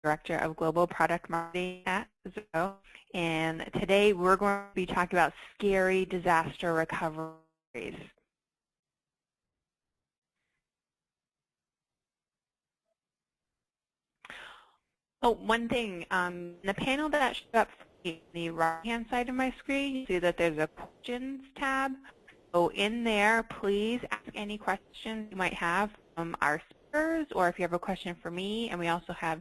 Director of Global Product Marketing at Zerto. And today we're going to be talking about scary disaster recoveries. Oh, one thing, the panel that showed up on the right-hand side of my screen, you see that there's a questions tab. So in there, please ask any questions you might have from our speakers, or if you have a question for me. And we also have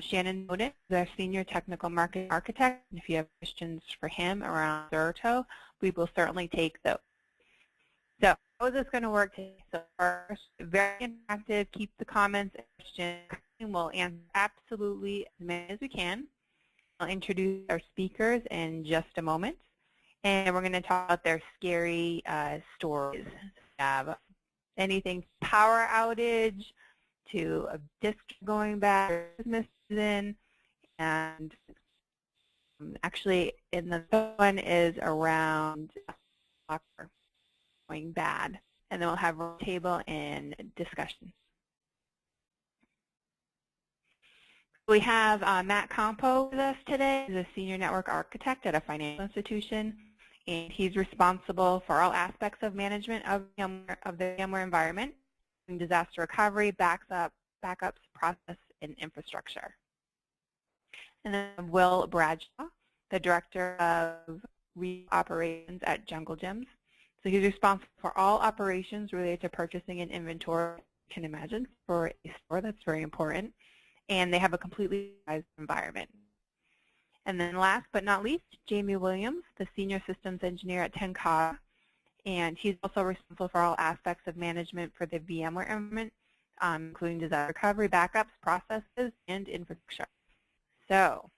Shannon Noden, our Senior Technical Market Architect. And if you have questions for him around Zerto, we will certainly take those. So how is this going to work today? So first, very interactive, keep the comments and questions. We'll answer absolutely as many as we can. I'll introduce our speakers in just a moment. And we're going to talk about their scary stories. We have anything power outage to a disk going bad, Christmas season, and actually in the one is around going bad. And then we'll have a table and discussion. We have Matt Compeau with us today. He's a Senior Network Architect at a financial institution, and he's responsible for all aspects of management of the VMware environment, disaster recovery, backups, process, and infrastructure. And then Will Bradshaw, the Director of Operations at Jungle Gyms. So he's responsible for all operations related to purchasing and inventory, you can imagine, for a store. That's very important. And they have a completely organized environment. And then last but not least, Jayme Williams, the Senior Systems Engineer at TenCate, and he's also responsible for all aspects of management for the VMware environment, including disaster recovery, backups, processes, and infrastructure. So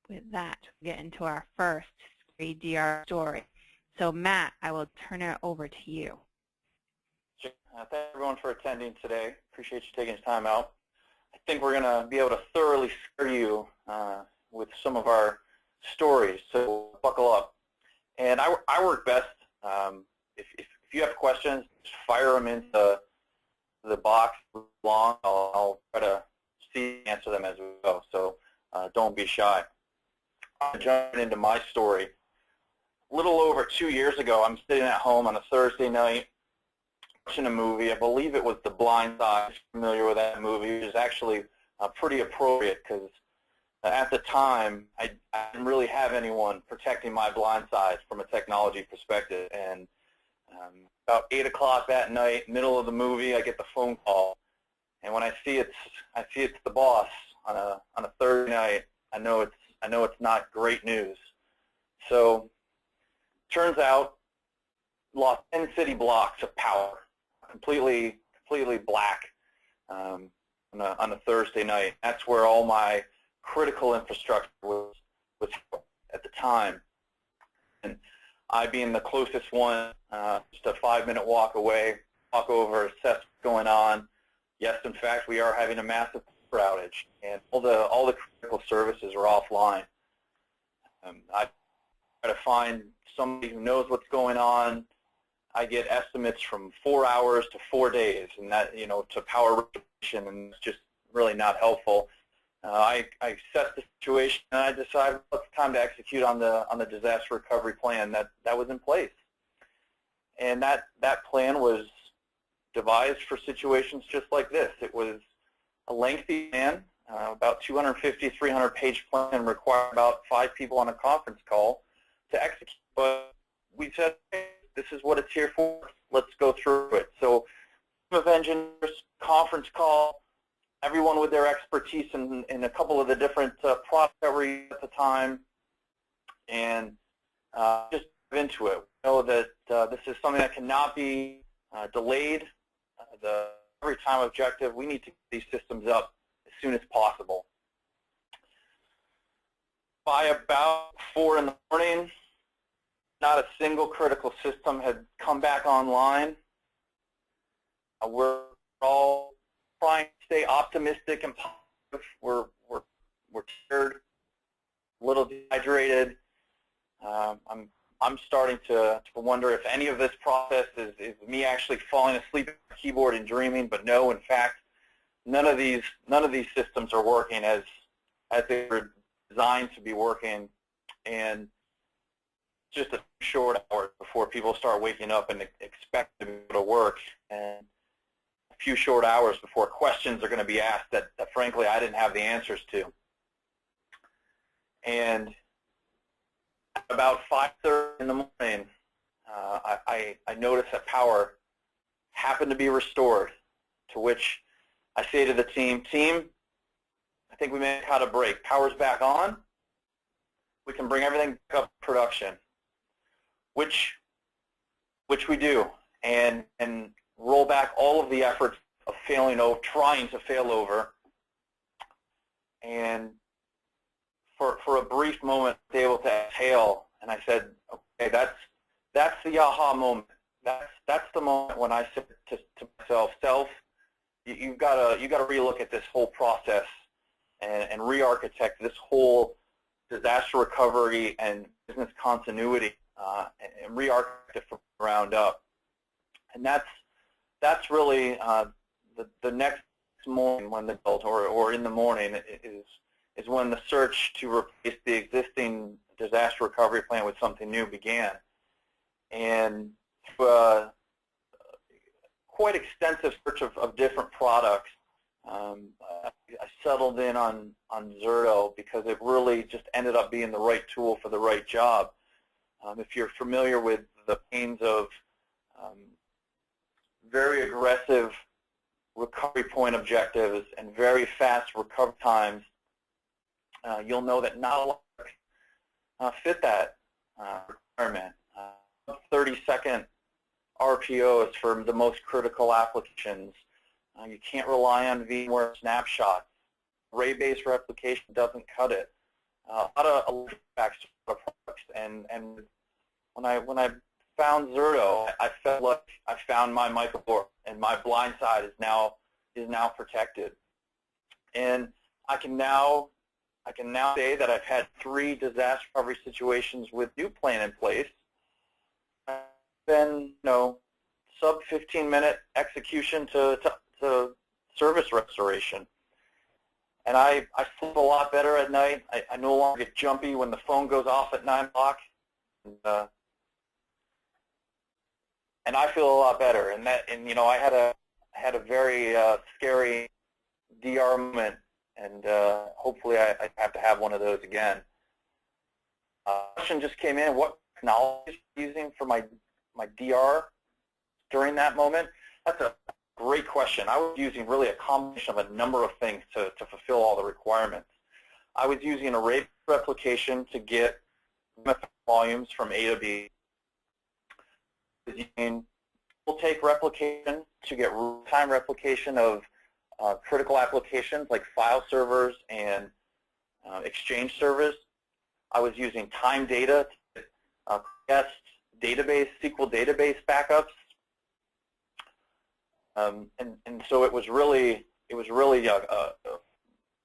with that, we'll get into our first Scariest DR story. So Matt, I will turn it over to you. Thank everyone for attending today. Appreciate you taking the time out. I think we're going to be able to thoroughly scare you with some of our stories, so buckle up. And I work best, if you have questions, just fire them into the box long. I'll try to answer them as we go, so don't be shy. I'm jumping into my story. A little over 2 years ago, I'm sitting at home on a Thursday night, watching a movie. I believe it was The Blind Side. Familiar with that movie? It was actually pretty appropriate because at the time I didn't really have anyone protecting my blind side from a technology perspective. And about 8 o'clock that night, middle of the movie, I get the phone call, and when I see it's the boss on a Thursday night. I know it's not great news. So turns out, lost 10 city blocks of power. Completely black on a Thursday night. That's where all my critical infrastructure was at the time. And I, being the closest one, just a 5-minute walk away, walk over, assess what's going on. Yes, in fact, we are having a massive power outage, and all the critical services are offline. I try to find somebody who knows what's going on. I get estimates from 4 hours to 4 days, and that, to power restoration, and it's just really not helpful. I assess the situation, and I decide, well, it's time to execute on the disaster recovery plan that was in place. And that plan was devised for situations just like this. It was a lengthy plan, about 250, 300-page plan, and required about 5 people on a conference call to execute. But we said, hey, this is what it's here for. Let's go through it. So, team of engineers, conference call, everyone with their expertise in a couple of the different products that were used at the time, and just dive into it. We know that this is something that cannot be delayed. The every time objective, we need to get these systems up as soon as possible. By about 4 in the morning, not a single critical system had come back online. We're all trying to stay optimistic and positive. We're tired, a little dehydrated. I'm starting to wonder if any of this process is me actually falling asleep at the keyboard and dreaming, but no, in fact, none of these systems are working as they were designed to be working, and just a short hours before people start waking up and expect to be able to work, and a few short hours before questions are going to be asked that frankly I didn't have the answers to. And about 5:30 in the morning, I noticed that power happened to be restored, to which I say to the team, I think we may have had a break. Power's back on. We can bring everything back up to production, which we do, and roll back all of the efforts of trying to fail over. And for a brief moment, I was able to exhale, and I said, okay, that's the aha moment. That's the moment when I said to myself, self, you've got to relook at this whole process and re-architect this whole disaster recovery and business continuity and re-architect it from the ground up. And that's really the next morning when the or in the morning is when the search to replace the existing disaster recovery plan with something new began. And quite extensive search of different products, I settled in on Zerto because it really just ended up being the right tool for the right job. If you're familiar with the pains of very aggressive recovery point objectives and very fast recovery times, you'll know that not a lot fit that requirement. 30-second RPOs for the most critical applications. You can't rely on VMware snapshots. Array-based replication doesn't cut it. A lot of products, and when I found Zerto, I felt like I found my Michael door, and my blind side is now protected. And I can now say that I've had 3 disaster recovery situations with new plan in place. Been sub 15-minute execution to service restoration. And I sleep a lot better at night. I no longer get jumpy when the phone goes off at 9 o'clock. And I feel a lot better. And I had a very scary DR moment, and hopefully I have to have one of those again. Question just came in: what technology are you using for my DR during that moment? That's a great question. I was using really a combination of a number of things to fulfill all the requirements. I was using array replication to get volumes from A to B. I was using full-take replication to get real-time replication of critical applications like file servers and Exchange servers. I was using time data to get database, SQL database backups, and so it was really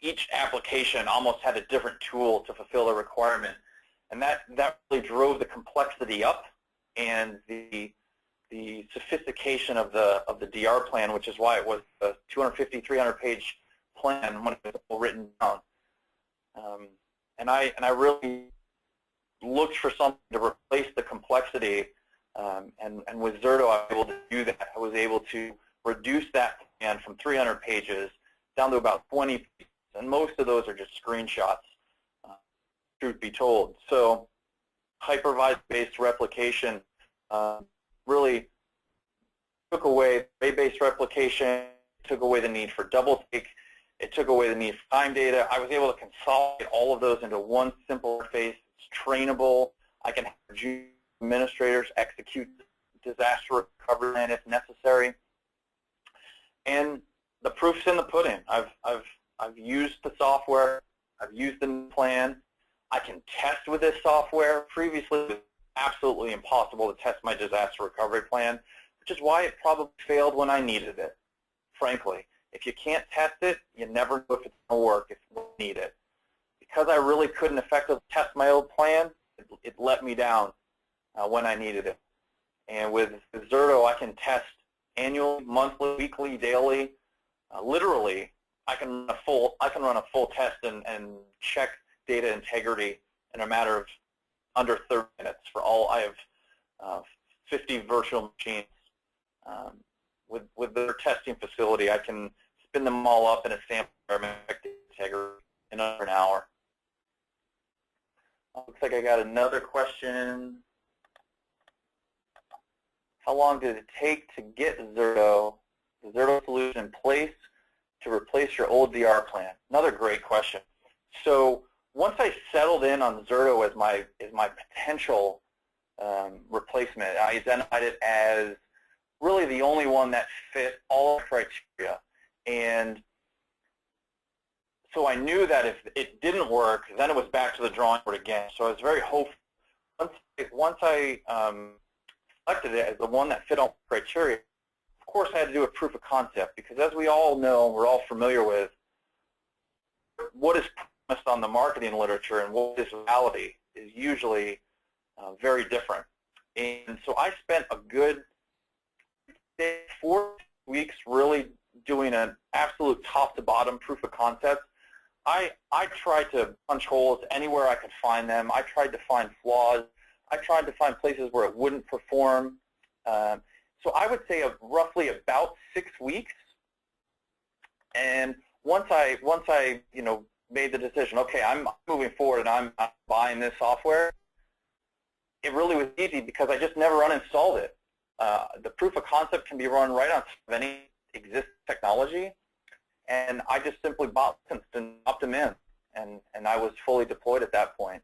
each application almost had a different tool to fulfill a requirement, and that really drove the complexity up and the sophistication of the DR plan, which is why it was a 250, 300-page plan when it was all written down. And I really looked for something to replace the complexity, and with Zerto I was able to do that. I was able to reduce that plan from 300 pages down to about 20 pages, and most of those are just screenshots, truth be told. So hypervisor-based replication really took away array-based replication, took away the need for double-take, it took away the need for time data. I was able to consolidate all of those into one simple interface. It's trainable. I can have administrators execute disaster recovery plan if necessary. And the proof's in the pudding. I've used the software. I've used the plan. I can test with this software. Previously, it was absolutely impossible to test my disaster recovery plan, which is why it probably failed when I needed it, frankly. If you can't test it, you never know if it's going to work if you need it. Because I really couldn't effectively test my old plan, it let me down when I needed it. And with Zerto, I can test annually, monthly, weekly, daily, literally, I can run a full test and check data integrity in a matter of under 30 minutes for all. I have 50 virtual machines. With their testing facility, I can spin them all up in a sample environment integrity in under an hour. Looks like I got another question. How long did it take to get the Zerto solution in place to replace your old DR plan? Another great question. So once I settled in on Zerto as my potential replacement, I identified it as really the only one that fit all the criteria. And so I knew that if it didn't work, then it was back to the drawing board again. So I was very hopeful. Once I selected it as the one that fit all the criteria, of course I had to do a proof of concept, because as we all know, we're all familiar with, what is promised on the marketing literature and what is reality is usually very different. And so I spent a good 4 weeks really doing an absolute top-to-bottom proof of concept. I tried to punch holes anywhere I could find them. I tried to find flaws. I tried to find places where it wouldn't perform. So I would say roughly about 6 weeks. And once I made the decision, okay, I'm moving forward and I'm buying this software, it really was easy because I just never uninstalled it. The proof of concept can be run right on top of any existing technology, and I just simply bought them and upped them in, and I was fully deployed at that point.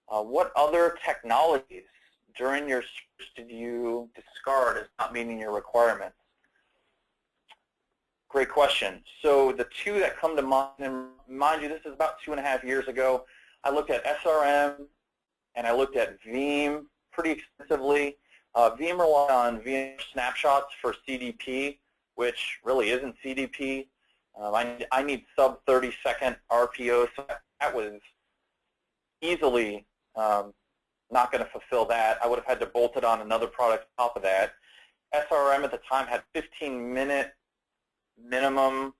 What other technologies during your search did you discard as not meeting your requirements? Great question. So the two that come to mind, and mind you, this is about 2.5 years ago, I looked at SRM and I looked at Veeam pretty extensively. Veeam relied on VM snapshots for CDP, which really isn't CDP. I need sub 30-second RPO, so that was easily not going to fulfill that. I would have had to bolt it on another product on top of that. SRM at the time had 15-minute minimum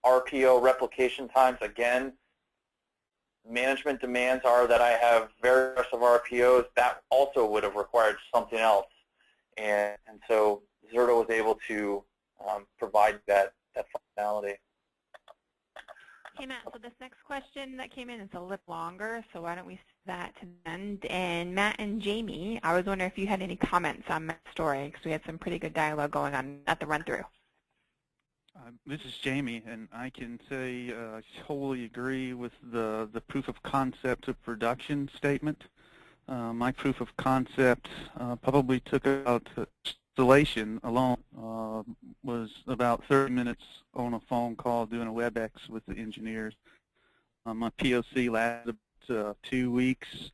RPO replication times. Again, management demands are that I have very aggressive RPOs. That also would have required something else. And so Zerto was able to provide that functionality. Hey, Matt, so this next question that came in is a little longer, so why don't we save that to the end. And Matt and Jayme, I was wondering if you had any comments on Matt's story, because we had some pretty good dialogue going on at the run-through. This is Jayme, and I can say I totally agree with the proof of concept to production statement. My proof of concept probably took about installation alone was about 30 minutes on a phone call doing a WebEx with the engineers. My POC lasted 2 weeks.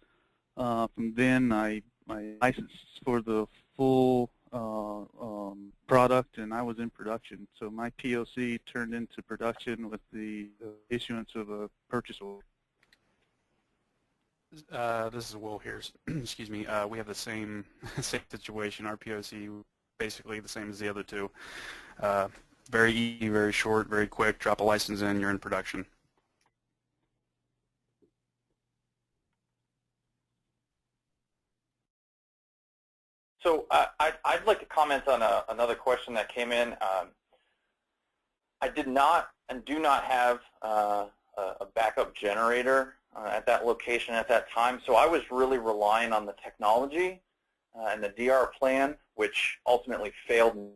From then, I licensed for the full product, and I was in production. So my POC turned into production with the issuance of a purchase order. This is Will here. Excuse me. We have the same situation. Our POC basically the same as the other two. Very easy, very short, very quick. Drop a license in, you're in production. So I'd like to comment on another question that came in. I did not and do not have a backup generator at that location at that time, so I was really relying on the technology and the DR plan, which ultimately failed me.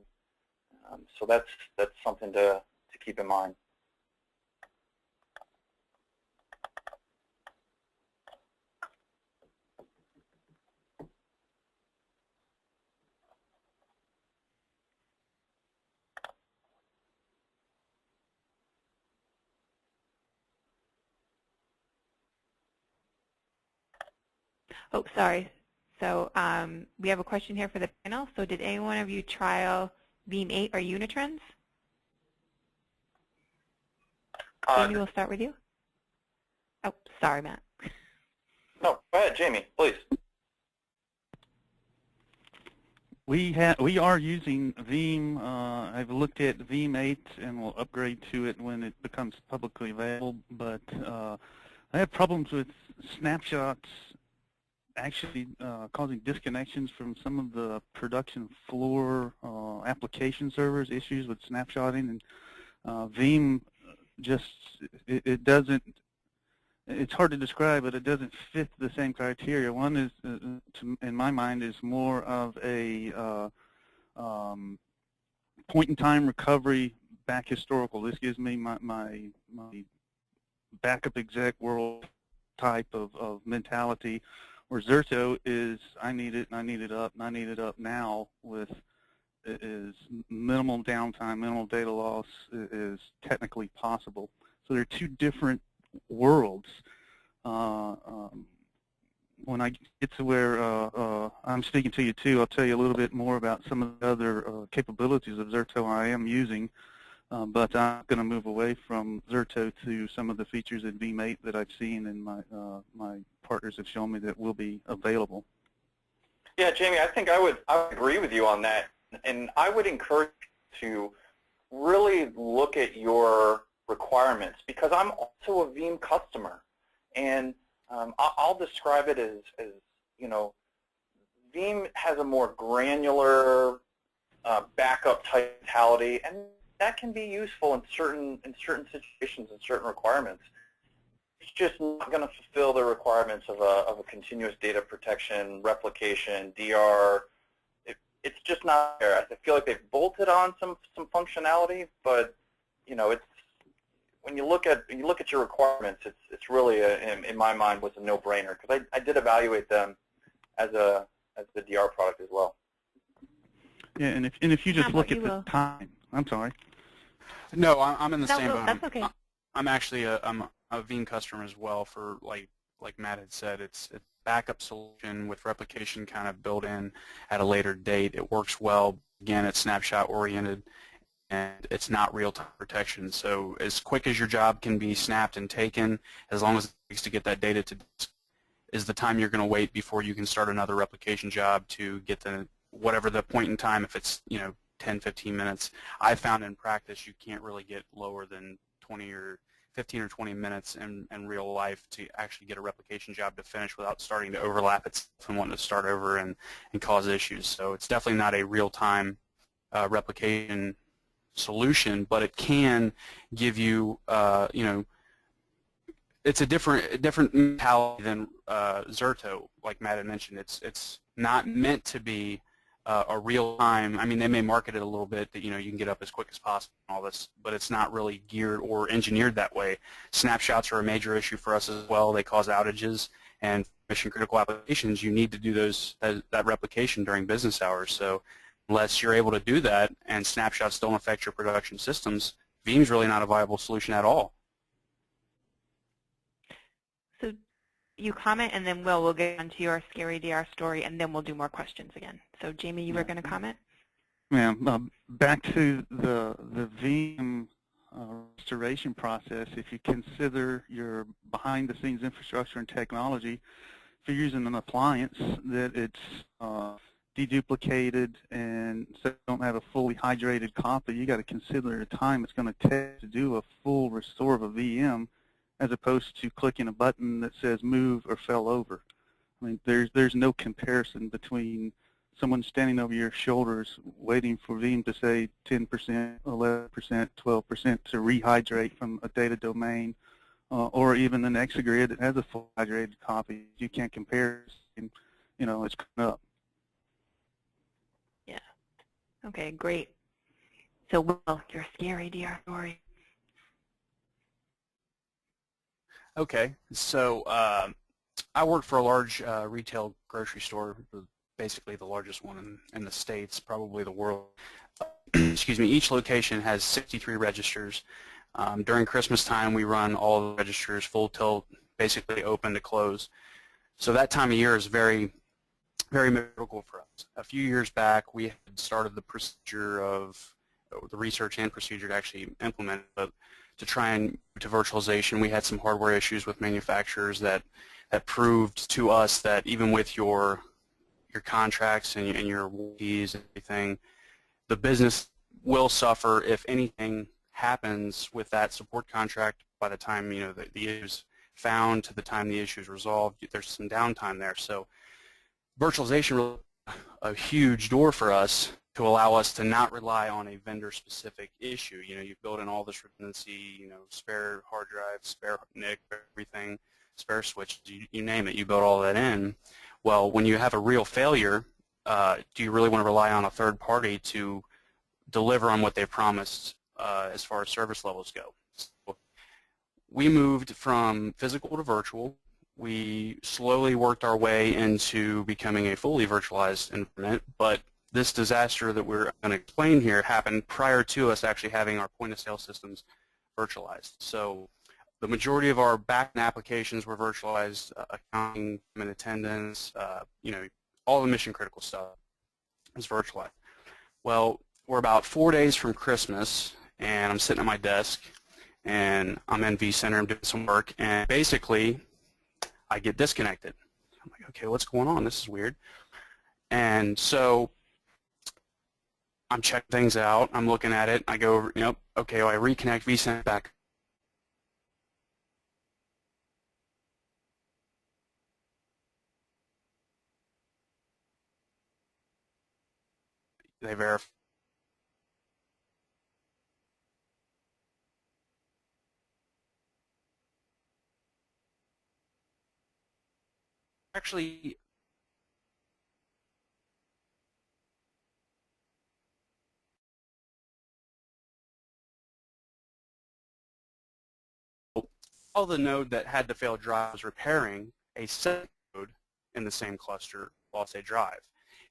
So that's something to keep in mind. Oh, sorry. So we have a question here for the panel. So did any one of you trial Veeam 8 or Unitrends? Jayme, we'll start with you. Oh, sorry, Matt. No, go ahead, Jayme, please. We are using Veeam. I've looked at Veeam 8 and will upgrade to it when it becomes publicly available. But I have problems with snapshots actually causing disconnections from some of the production floor application servers. Issues with snapshotting, and Veeam just it doesn't. It's hard to describe, but it doesn't fit the same criteria. One is, in my mind, is more of a point-in-time recovery back historical. This gives me my backup exec world type of mentality, where Zerto is I need it and I need it up and I need it up now with is minimal downtime, minimal data loss is technically possible. So there are two different worlds. When I get to where I'm speaking to you too, I'll tell you a little bit more about some of the other capabilities of Zerto I am using, but I'm going to move away from Zerto to some of the features in Veeam 8 that I've seen and my partners have shown me that will be available. Yeah, Jayme, I think I would agree with you on that, and I would encourage you to really look at your requirements, because I'm also a Veeam customer, and I'll describe it as you know, Veeam has a more granular backup type mentality, and that can be useful in certain situations and certain requirements. It's just not going to fulfill the requirements of a continuous data protection, replication, DR. It's just not there. I feel like they've bolted on some functionality, but you know, it's when you look at your requirements, it's really in my mind was a no-brainer, because I did evaluate them as the DR product as well. Yeah, and if you just look at the time, I'm sorry. No, I'm in the same boat. That's okay. I'm actually I'm a Veeam customer as well. For like Matt had said, it's a backup solution with replication kind of built in at a later date. It works well. Again, it's snapshot oriented, and it's not real-time protection. So as quick as your job can be snapped and taken, as long as it takes to get that data to disk, is the time you're going to wait before you can start another replication job to get the whatever the point in time. If it's 10, 15 minutes, I found in practice you can't really get lower than 20 or 15 or 20 minutes in real life to actually get a replication job to finish without starting to overlap itself and wanting to start over and cause issues. So it's definitely not a real-time replication solution, but it can give you, it's a different mentality than Zerto, like Matt had mentioned. It's not meant to be a real time. I mean, they may market it a little bit that you can get up as quick as possible and all this, but it's not really geared or engineered that way. Snapshots are a major issue for us as well. They cause outages, and mission critical applications, you need to do that replication during business hours. So unless you're able to do that and snapshots don't affect your production systems, Veeam's really not a viable solution at all. So you comment, and then we'll get onto your scary DR story, and then we'll do more questions again. So Jayme, you were going to comment? Yeah, back to the Veeam restoration process. If you consider your behind-the-scenes infrastructure and technology, if you're using an appliance that it's deduplicated and so you don't have a fully hydrated copy, you got to consider the time it's going to take to do a full restore of a VM, as opposed to clicking a button that says move or fell over. I mean, there's no comparison between someone standing over your shoulders waiting for Veeam to say 10%, 11%, 12% to rehydrate from a data domain, or even an Exagrid that has a full hydrated copy. You can't compare, it's coming up. Yeah. Okay, great. So, Will, your scary DR story. Okay, so I work for a large retail grocery store, basically the largest one in the States, probably the world. Excuse me. Each location has 63 registers. During Christmas time, we run all the registers full tilt, basically open to close. So that time of year is very, very critical for us. A few years back, we had started the procedure of the research and procedure to actually implement it, but to try and move to virtualization, we had some hardware issues with manufacturers that proved to us that even with your contracts and your warranties and everything, the business will suffer if anything happens with that support contract by the time the issue's found to the time the issue is resolved. There's some downtime there. So virtualization really a huge door for us to allow us to not rely on a vendor-specific issue. You build in all this redundancy, spare hard drives, spare NIC, everything, spare switches, you name it, you build all that in. Well, when you have a real failure, do you really want to rely on a third party to deliver on what they promised as far as service levels go? So we moved from physical to virtual. We slowly worked our way into becoming a fully virtualized environment, but this disaster that we're going to explain here happened prior to us actually having our point-of-sale systems virtualized. So the majority of our back-end applications were virtualized, accounting and attendance, all the mission-critical stuff was virtualized. Well, we're about 4 days from Christmas, and I'm sitting at my desk, and I'm in vCenter, I'm doing some work, and basically I get disconnected. I'm like, okay, what's going on? This is weird. And so I'm checking things out. I'm looking at it. I go, okay, well, I reconnect vCenter back. They verify. Actually, all the node that had the failed drive was repairing a second node in the same cluster lost a drive.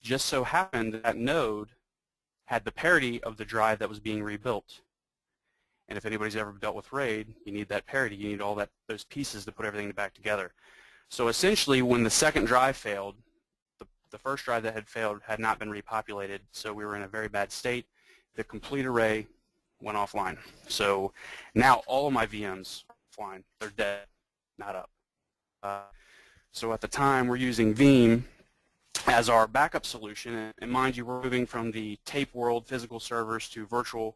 Just so happened that node had the parity of the drive that was being rebuilt. And if anybody's ever dealt with RAID, you need that parity. You need all those pieces to put everything back together. So essentially, when the second drive failed, the first drive that had failed had not been repopulated, so we were in a very bad state. The complete array went offline. So now all of my VMs are offline. They're dead, not up. So at the time, we're using Veeam as our backup solution. And mind you, we're moving from the tape world physical servers to virtual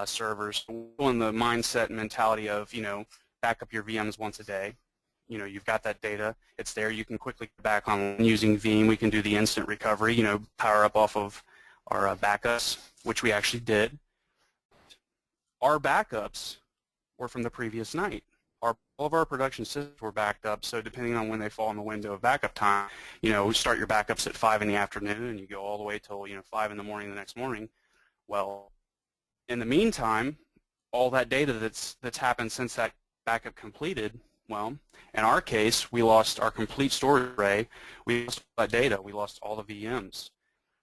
servers. We're in the mindset and mentality of, back up your VMs once a day. You've got that data. It's there. You can quickly get back on using Veeam. We can do the instant recovery, power up off of our backups, which we actually did. Our backups were from the previous night. All of our production systems were backed up, so depending on when they fall in the window of backup time, start your backups at 5 in the afternoon and you go all the way till 5 in the morning the next morning. Well, in the meantime, all that data that's happened since that backup completed, well, in our case, we lost our complete storage array. We lost all that data. We lost all the VMs.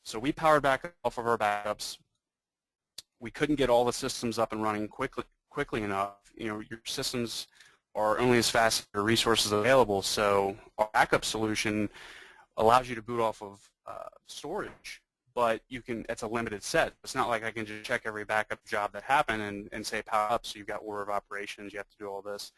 So we powered back off of our backups. We couldn't get all the systems up and running quickly enough. Your systems are only as fast as the resources available. So our backup solution allows you to boot off of storage, but it's a limited set. It's not like I can just check every backup job that happened and say power up, so you've got order of operations, you have to do all this.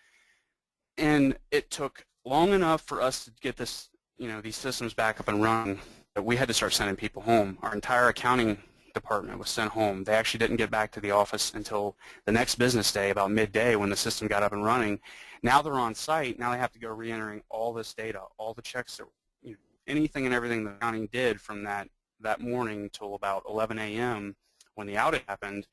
And it took long enough for us to get this, these systems back up and running that we had to start sending people home. Our entire accounting department was sent home. They actually didn't get back to the office until the next business day, about midday, when the system got up and running. Now they're on site. Now they have to go re-entering all this data, all the checks, that, anything and everything the accounting did from that morning till about 11 a.m. when the outage happened.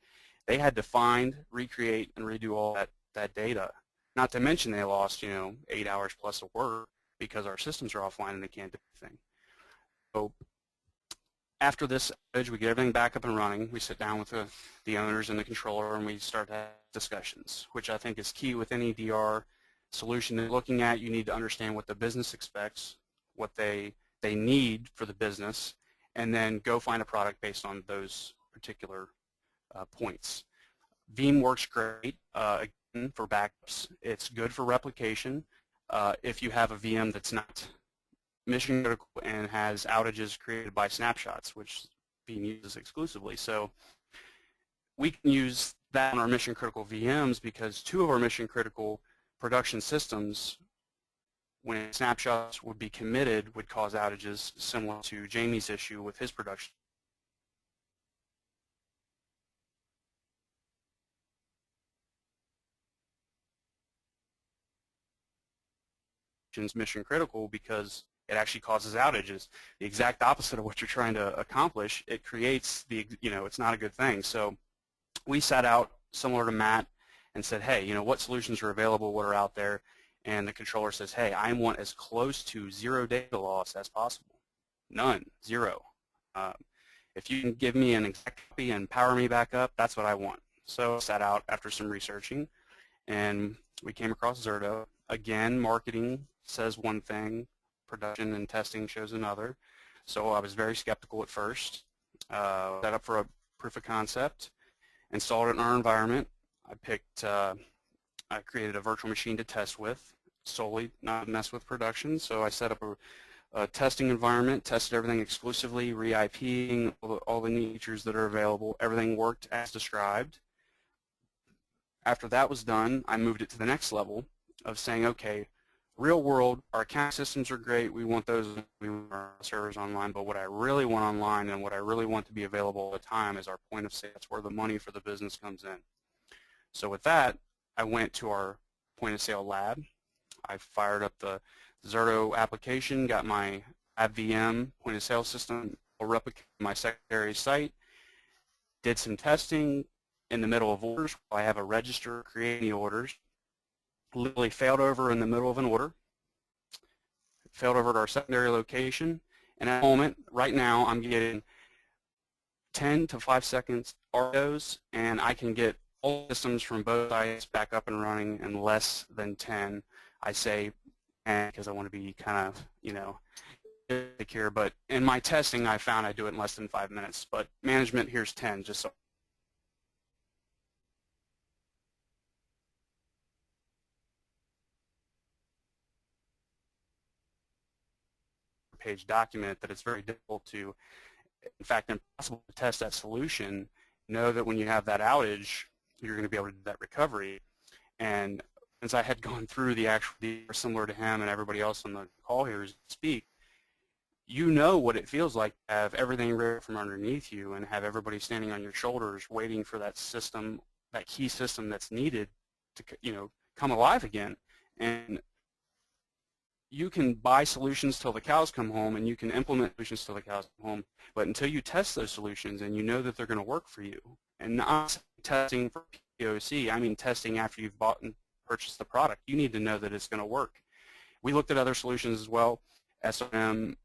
They had to find, recreate, and redo all that data. Not to mention they lost, 8 hours plus of work because our systems are offline and they can't do anything. So after this outage, we get everything back up and running. We sit down with the owners and the controller and we start to have discussions, which I think is key with any DR solution you're looking at. You need to understand what the business expects, what they need for the business, and then go find a product based on those particular points. Veeam works great. Again, for backups, it's good for replication. If you have a VM that's not mission critical and has outages created by snapshots, which Veeam uses exclusively. So we can use that on our mission critical VMs because 2 of our mission critical production systems when snapshots would be committed would cause outages similar to Jayme's issue with his production. Mission critical because it actually causes outages. The exact opposite of what you're trying to accomplish. It creates the, it's not a good thing. So we sat out similar to Matt and said, hey, what solutions are available, what are out there? And the controller says, hey, I want as close to zero data loss as possible. None, zero. If you can give me an exact copy and power me back up, that's what I want. So I sat out after some researching, and we came across Zerto. Again, marketing says one thing, production and testing shows another. So I was very skeptical at first. Set up for a proof of concept, installed it in our environment. I created a virtual machine to test with, solely not mess with production. So I set up a testing environment, tested everything exclusively, re-IPing, all the features that are available. Everything worked as described. After that was done, I moved it to the next level of saying, okay, real world, our account systems are great. We want those, we want our servers online, but what I really want online and what I really want to be available all the time is our point of sale. That's where the money for the business comes in. So with that, I went to our point of sale lab. I fired up the Zerto application, got my AppVM point of sale system, replicated my secondary site, did some testing in the middle of orders. I have a register creating the orders. Literally failed over in the middle of an order, failed over at our secondary location, and at the moment, right now, I'm getting 10 to 5 seconds ROs, and I can get all systems from both sides back up and running in less than 10. I say 10 because I want to be kind of, secure, but in my testing, I found I do it in less than 5 minutes, but management, here's 10, just so. Page document that it's very difficult to, in fact, impossible to test that solution. Know that when you have that outage, you're going to be able to do that recovery. And since I had gone through the actual DR similar to him and everybody else on the call here speak, you know what it feels like to have everything ripped from underneath you and have everybody standing on your shoulders waiting for that system, that key system that's needed to, come alive again. And you can buy solutions till the cows come home, and you can implement solutions till the cows come home, but until you test those solutions and you know that they're going to work for you, and not testing for POC, I mean testing after you've bought and purchased the product, you need to know that it's going to work. We looked at other solutions as well. SOM,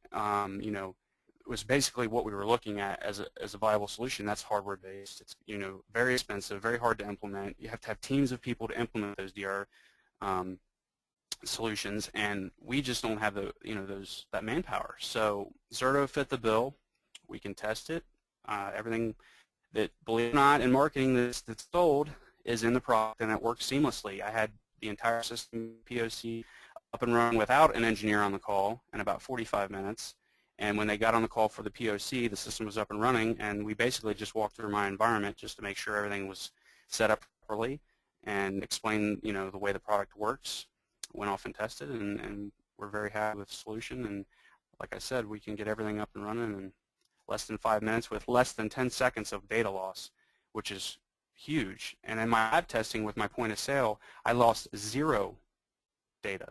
was basically what we were looking at as a viable solution. That's hardware-based. It's, very expensive, very hard to implement. You have to have teams of people to implement those DR solutions, and we just don't have the that manpower. So Zerto fit the bill. We can test it. Everything that, believe it or not, in marketing that's sold is in the product, and it works seamlessly. I had the entire system POC up and running without an engineer on the call in about 45 minutes. And when they got on the call for the POC, the system was up and running, and we basically just walked through my environment just to make sure everything was set up properly and explain, the way the product works. Went off and tested, and we're very happy with the solution. And like I said, we can get everything up and running in less than 5 minutes with less than 10 seconds of data loss, which is huge. And in my lab testing with my point of sale, I lost 0 data.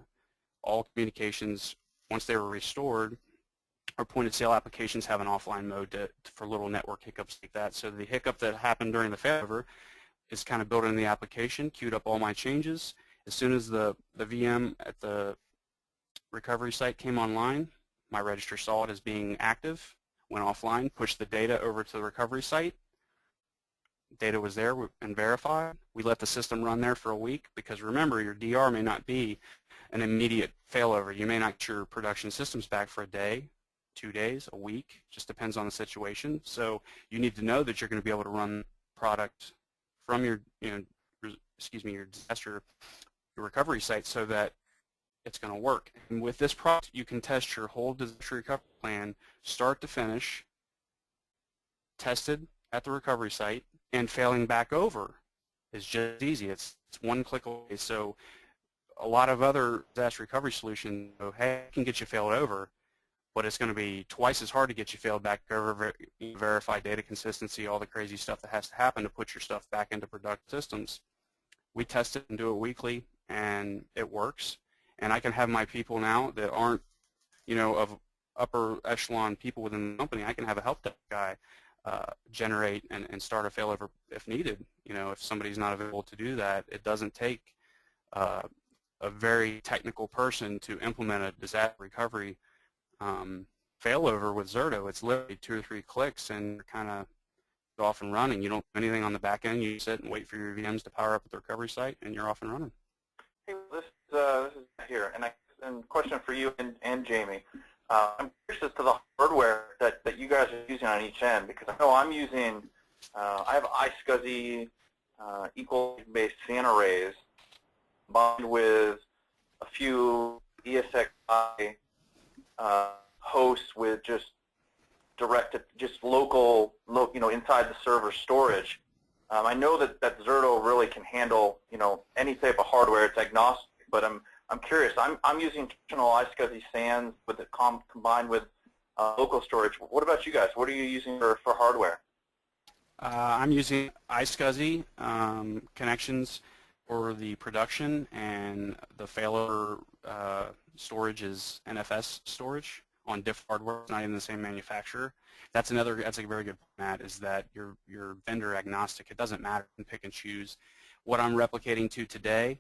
All communications, once they were restored, our point of sale applications have an offline mode for little network hiccups like that. So the hiccup that happened during the failover is kind of built into the application, queued up all my changes. As soon as the VM at the recovery site came online, my register saw it as being active, went offline, pushed the data over to the recovery site. Data was there and verified. We let the system run there for a week because remember, your DR may not be an immediate failover. You may not get your production systems back for a day, 2 days, a week, just depends on the situation. So you need to know that you're going to be able to run product from your, your disaster recovery site so that it's going to work. And with this product, you can test your whole disaster recovery plan, start to finish, tested at the recovery site, and failing back over is just easy. It's one click away. So a lot of other disaster recovery solutions go, hey, I can get you failed over, but it's going to be twice as hard to get you failed back over, verify data consistency, all the crazy stuff that has to happen to put your stuff back into production systems. We test it and do it weekly, and it works. And I can have my people now that aren't, of upper echelon people within the company. I can have a help desk guy generate and start a failover if needed. If somebody's not available to do that, it doesn't take a very technical person to implement a disaster recovery failover with Zerto. It's literally 2 or 3 clicks, and you're kind of off and running. You don't do anything on the back end. You sit and wait for your VMs to power up at the recovery site, and you're off and running. Hey, this is here, and question for you and Jayme. I'm curious as to the hardware that you guys are using on each end, because I know I'm using, I have iSCSI equal-based SAN arrays combined with a few ESXi hosts with just local, inside the server storage. I know that Zerto really can handle, any type of hardware. It's agnostic, but I'm curious. I'm using traditional iSCSI SANs with it combined with local storage. What about you guys? What are you using for hardware? I'm using iSCSI connections for the production, and the failover storage is NFS storage on diff hardware. It's not even the same manufacturer. That's a very good point, Matt, is that you're vendor agnostic. It doesn't matter. You can pick and choose what I'm replicating to today,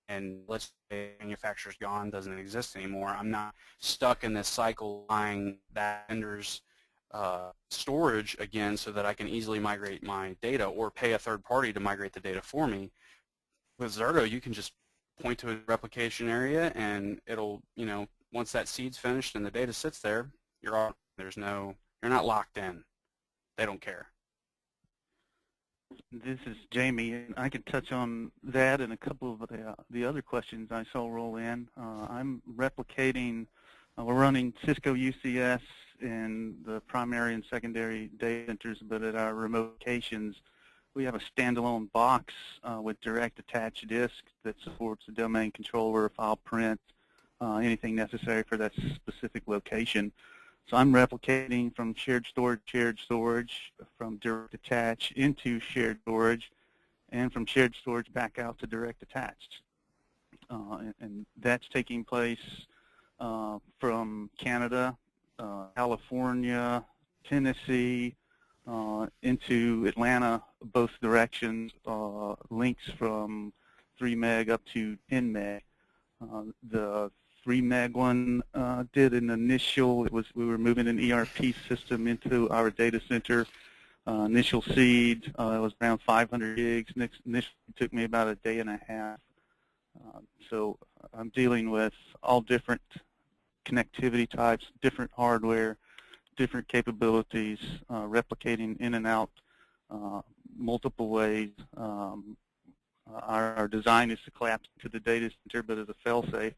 and let's say the manufacturer's gone, doesn't exist anymore. I'm not stuck in this cycle buying that vendor's storage again so that I can easily migrate my data or pay a third party to migrate the data for me. With Zerto, you can just point to a replication area, and it'll, once that seed's finished and the data sits there, you're on. You're not locked in. They don't care. This is Jayme, and I can touch on that and a couple of the other questions I saw roll in. I'm replicating, we're running Cisco UCS in the primary and secondary data centers, but at our remote locations, we have a standalone box with direct attached disk that supports the domain controller, file print, anything necessary for that specific location. So I'm replicating from shared storage, from direct attach into shared storage, and from shared storage back out to direct attached. And that's taking place from Canada, California, Tennessee, into Atlanta, both directions, links from 3 meg up to 10 meg. The 3 meg one did an initial, we were moving an ERP system into our data center. Initial seed, it was around 500 gigs. Initially took me about a day and a half. So I'm dealing with all different connectivity types, different hardware, different capabilities, replicating in and out multiple ways. Our design is to collapse to the data center, but as a fail-safe,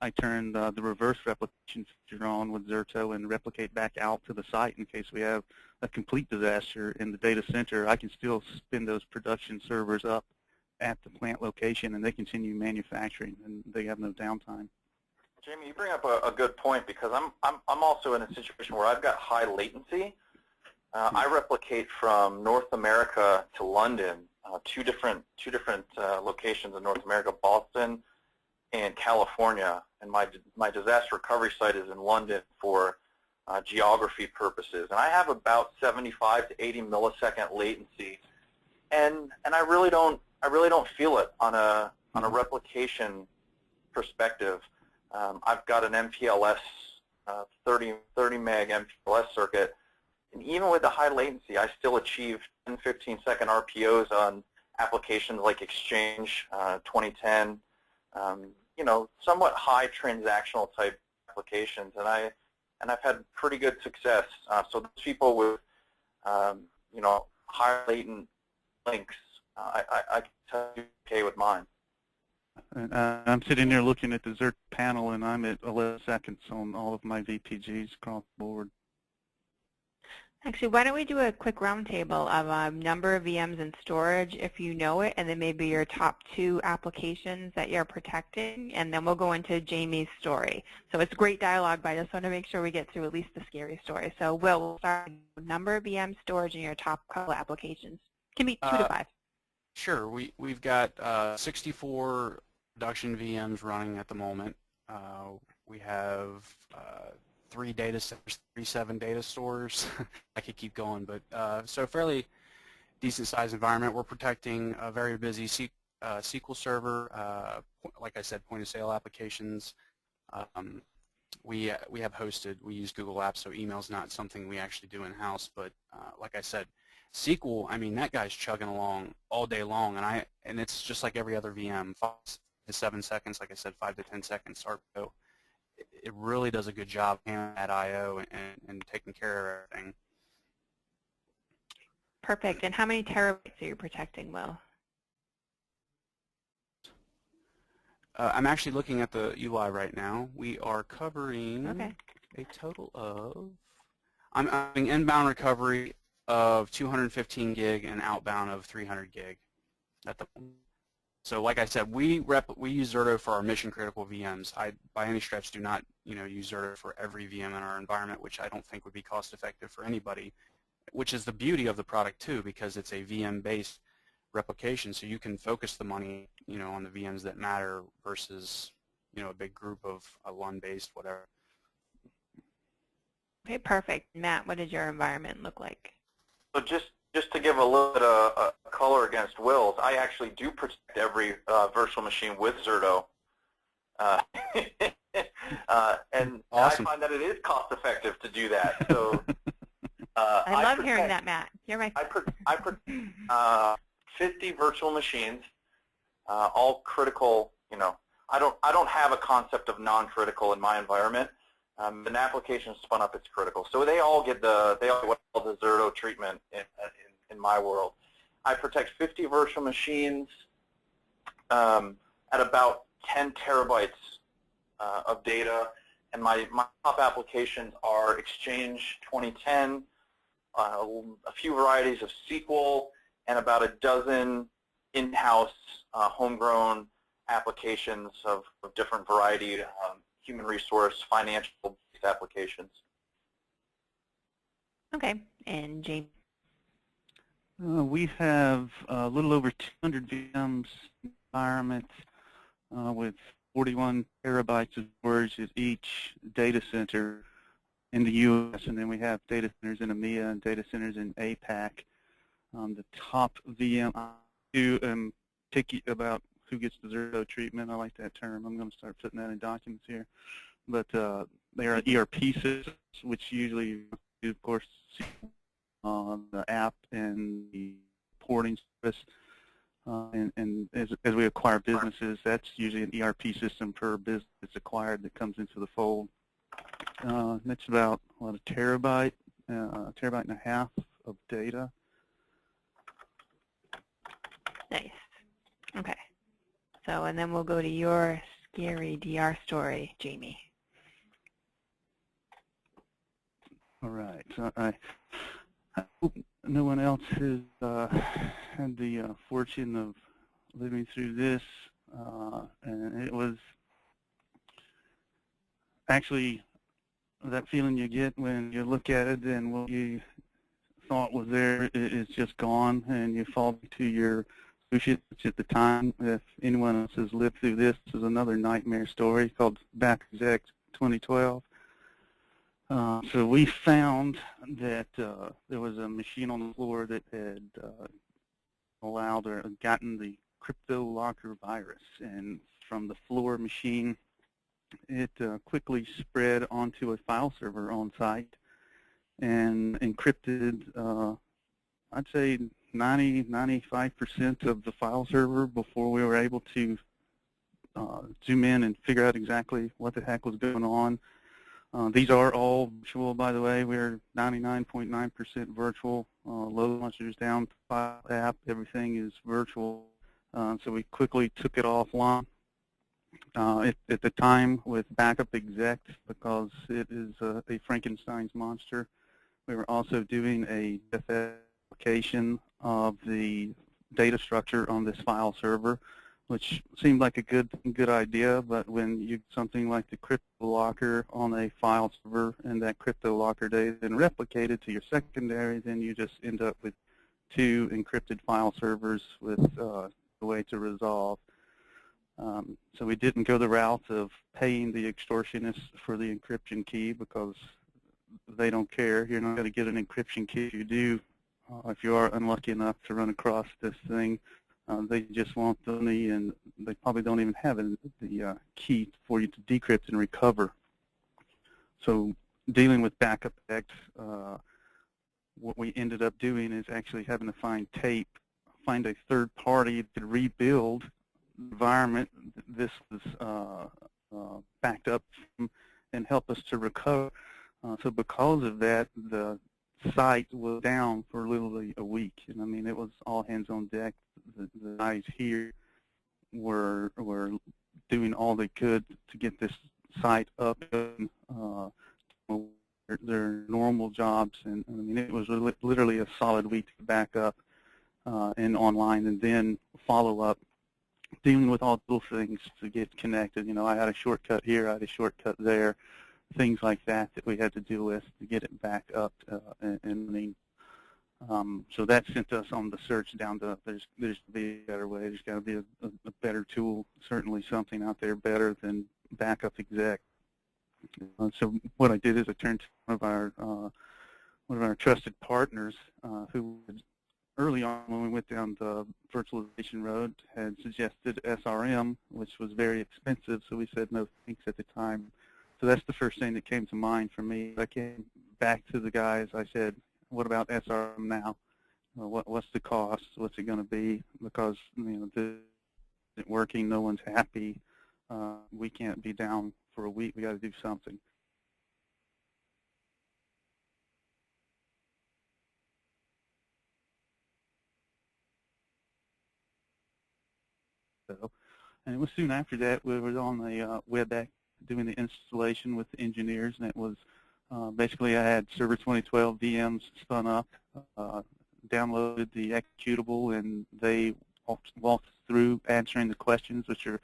I turned the reverse replication feature on with Zerto and replicate back out to the site in case we have a complete disaster in the data center. I can still spin those production servers up at the plant location, and they continue manufacturing, and they have no downtime. Jayme, you bring up a good point, because I'm also in a situation where I've got high latency. I replicate from North America to London, two different locations in North America, Boston and California, and my disaster recovery site is in London for geography purposes, and I have about 75 to 80 millisecond latency, and I really don't feel it on a replication perspective. I've got an MPLS 30 meg MPLS circuit, and even with the high latency, I still achieve 10, 15-second RPOs on applications like Exchange 2010. Somewhat high transactional type applications, and I've had pretty good success. So those people with high latent links, I can tell you okay with mine. And, I'm sitting there looking at the Zerto panel, and I'm at 11 seconds on all of my VPGs across the board. Actually, why don't we do a quick roundtable of number of VMs in storage if you know it, and then maybe your top 2 applications that you're protecting, and then we'll go into Jayme's story. So it's great dialogue, but I just want to make sure we get through at least the scary story. So we'll start with number of VM storage in your top couple applications. Can be 2 to 5. Sure. We've got 64 production VMs running at the moment. We have 3 data centers, 37 data stores. I could keep going, but so fairly decent sized environment. We're protecting a very busy SQL server, like I said, point of sale applications. We have hosted, we use Google Apps, so email's not something we actually do in-house, but like I said, SQL, I mean, that guy's chugging along all day long, and it's just like every other VM, 5 to 7 seconds, like I said, 5 to 10 seconds RPO. It really does a good job handling that I/O and taking care of everything. Perfect. And how many terabytes are you protecting, Will? I'm actually looking at the UI right now. We are covering a total of, I'm having inbound recovery of 215 gig and outbound of 300 gig at the moment. So like I said, we use Zerto for our mission critical VMs. I by any stretch do not use Zerto for every VM in our environment, which I don't think would be cost effective for anybody, which is the beauty of the product too, because it's a VM based replication, so you can focus the money on the VMs that matter versus a big group of a LUN based whatever. Okay, perfect. Matt, what does your environment look like? So just to give a little bit of color against Will's, I actually do protect every virtual machine with Zerto. And awesome. I find that it is cost effective to do that. So I love hearing that, Matt. You're my I protect 50 virtual machines, all critical. I don't have a concept of non-critical in my environment. An application spun up, it's critical. So they all get the Zerto treatment in my world. I protect 50 virtual machines at about 10 terabytes of data, and my top applications are Exchange 2010, a few varieties of SQL, and about a dozen in-house homegrown applications of different variety, human resource, financial applications. Okay, and Jayme? We have a little over 200 VMs environments with 41 terabytes of storage at each data center in the U.S., and then we have data centers in EMEA and data centers in APAC. The top VM, I do picky about who gets the Zerto treatment. I like that term. I'm going to start putting that in documents here. But they are ERP systems, which usually do, of course, the app and the porting service. And as we acquire businesses, that's usually an ERP system per business that's acquired that comes into the fold. That's about a terabyte and a half of data. Nice. Okay. So, and then we'll go to your scary DR story, Jayme. All right. So I hope no one else has had the fortune of living through this. And it was actually that feeling you get when you look at it and what you thought was there is just gone, and you fall to your associates at the time. If anyone else has lived through this, is another nightmare story called Back Exec 2012. So we found that there was a machine on the floor that had allowed or gotten the crypto locker virus, and from the floor machine, it quickly spread onto a file server on site and encrypted, I'd say 95% of the file server before we were able to zoom in and figure out exactly what the heck was going on. These are all virtual, by the way. We're 99.9% virtual. Load launchers down, file app, everything is virtual. So we quickly took it offline. At the time with backup exec, because it is a Frankenstein's monster. We were also doing a application of the data structure on this file server, which seemed like a good idea, but when you something like the crypto locker on a file server and that crypto locker data then replicated to your secondary, then you just end up with two encrypted file servers with the way to resolve. So we didn't go the route of paying the extortionists for the encryption key because they don't care. You're not going to get an encryption key. If you do, if you are unlucky enough to run across this thing, they just want the money, and they probably don't even have the key for you to decrypt and recover. So dealing with backup effect, what we ended up doing is actually having to find a third party to rebuild the environment this was backed up from and help us to recover. So because of that, the site was down for literally a week. And I mean, it was all hands on deck. The guys here were doing all they could to get this site up and their normal jobs. And I mean, it was literally a solid week to back up and online, and then follow up, dealing with all little things to get connected. You know, I had a shortcut here, I had a shortcut there, things like that we had to deal with to get it back up and running. So that sent us on the search down to there's to be a better way. There's got to be a better tool, certainly something out there better than backup exec. So what I did is I turned to one of our trusted partners who early on when we went down the virtualization road had suggested SRM, which was very expensive, so we said no thanks at the time. So that's the first thing that came to mind for me. I came back to the guys. I said, what about SRM now? What's the cost? What's it going to be? Because, you know, this isn't working. No one's happy. We can't be down for a week. We got to do something. And it was soon after that we were on the WebEx doing the installation with the engineers, and it was basically I had Server 2012 VMs spun up, downloaded the executable, and they walked through answering the questions, which are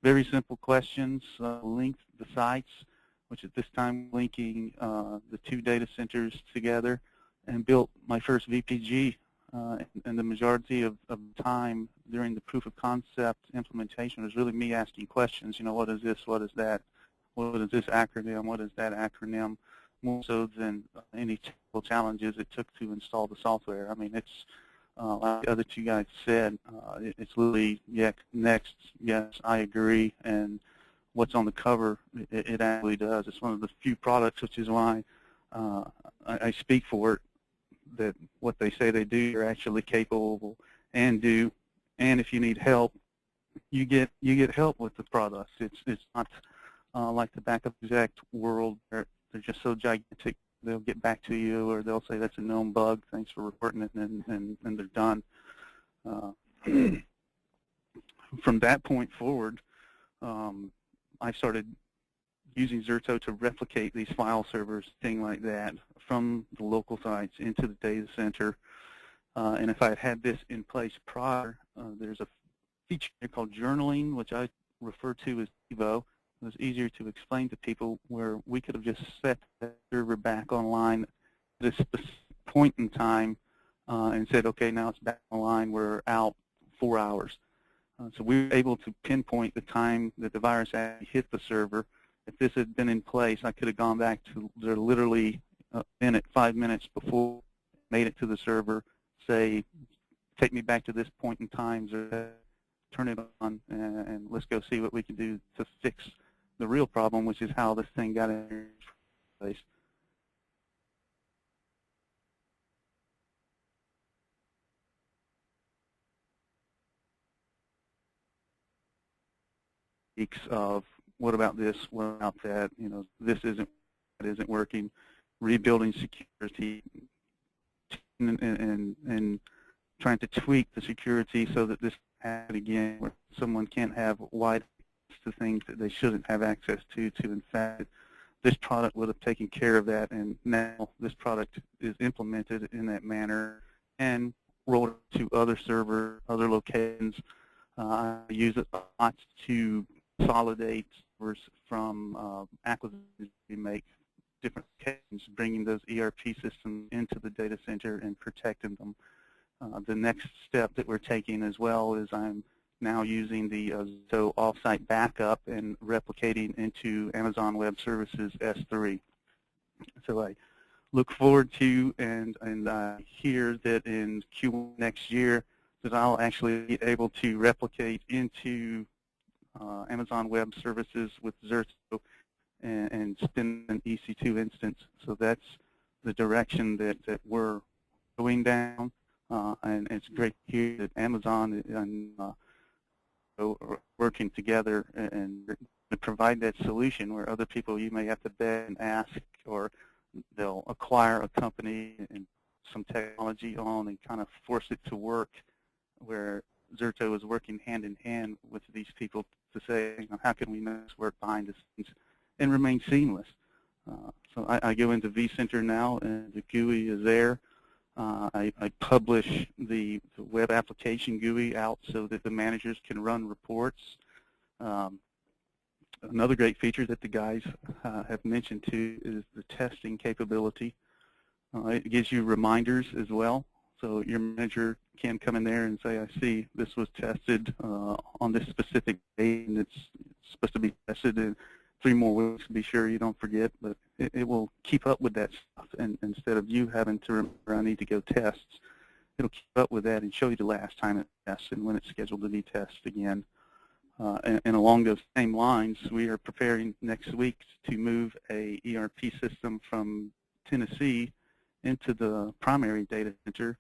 very simple questions, linked the sites, which at this time linking the two data centers together, and built my first VPG. And the majority of time during the proof of concept implementation was really me asking questions. You know, what is this? What is that? What is this acronym? What is that acronym? More so than any technical challenges it took to install the software. I mean, it's like the other two guys said, it's literally next, yes, I agree, and what's on the cover, it actually does. It's one of the few products, which is why I speak for it, that what they say they do, you're actually capable and do. And if you need help, you get help with the products. It's not like the backup exec world where they're just so gigantic. They'll get back to you, or they'll say that's a known bug. Thanks for reporting it, and they're done. From that point forward, I started using Zerto to replicate these file servers, thing like that, from the local sites into the data center. And if I had this in place prior, there's a feature called journaling, which I refer to as Evo. It was easier to explain to people, where we could have just set the server back online at a specific point in time and said, okay, now it's back online, we're out 4 hours. So we were able to pinpoint the time that the virus actually hit the server. If this had been in place, I could have gone back to literally a minute, 5 minutes before, made it to the server, say, take me back to this point in time, or turn it on, and let's go see what we can do to fix the real problem, which is how this thing got in place. Of what about this, what about that, you know, this isn't working, rebuilding security, and trying to tweak the security so that this happen again, where someone can't have wide access to things that they shouldn't have access to infect this product would have taken care of that, and now this product is implemented in that manner and rolled to other servers, other locations. I use it a lot to consolidate servers from acquisitions we make, different locations, bringing those ERP systems into the data center and protecting them. The next step that we're taking as well is I'm now using the Zerto offsite backup and replicating into Amazon Web Services S3. So I look forward to and hear that in Q1 next year that I'll actually be able to replicate into Amazon Web Services with Zerto and spin an EC2 instance. So that's the direction that we're going down, and it's great to hear that Amazon and are working together and to provide that solution where other people you may have to beg and ask, or they'll acquire a company and some technology on and kind of force it to work, where Zerto is working hand in hand with these people to say, you know, how can we make this work behind the scenes and remain seamless. So I go into vCenter now, and the GUI is there. I publish the web application GUI out so that the managers can run reports. Another great feature that the guys have mentioned too is the testing capability. It gives you reminders as well, so your manager can come in there and say, I see this was tested on this specific date, and it's supposed to be tested in 3 more weeks to be sure you don't forget, but it will keep up with that stuff, and instead of you having to remember I need to go test, it'll keep up with that and show you the last time it tests and when it's scheduled to be tested again. And along those same lines, we are preparing next week to move a ERP system from Tennessee into the primary data center.